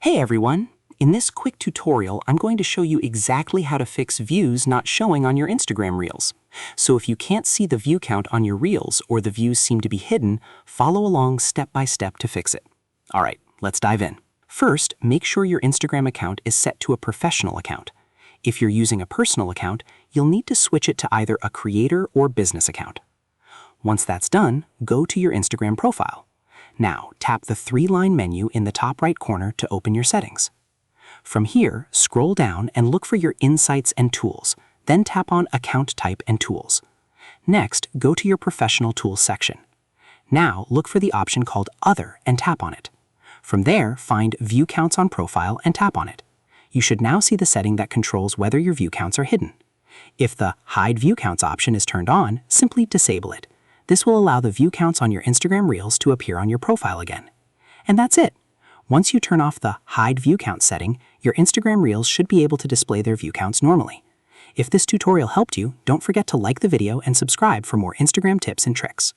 Hey everyone! In this quick tutorial, I'm going to show you exactly how to fix views not showing on your Instagram Reels. So if you can't see the view count on your Reels or the views seem to be hidden, follow along step by step to fix it. Alright, let's dive in. First, make sure your Instagram account is set to a professional account. If you're using a personal account, you'll need to switch it to either a creator or business account. Once that's done, go to your Instagram profile. Now, tap the three-line menu in the top right corner to open your settings. From here, scroll down and look for your Insights and Tools, then tap on Account Type and Tools. Next, go to your Professional Tools section. Now, look for the option called Other and tap on it. From there, find View Counts on Profile and tap on it. You should now see the setting that controls whether your view counts are hidden. If the Hide View Counts option is turned on, simply disable it. This will allow the view counts on your Instagram Reels to appear on your profile again. And that's it. Once you turn off the Hide View Count setting, your Instagram Reels should be able to display their view counts normally. If this tutorial helped you, don't forget to like the video and subscribe for more Instagram tips and tricks.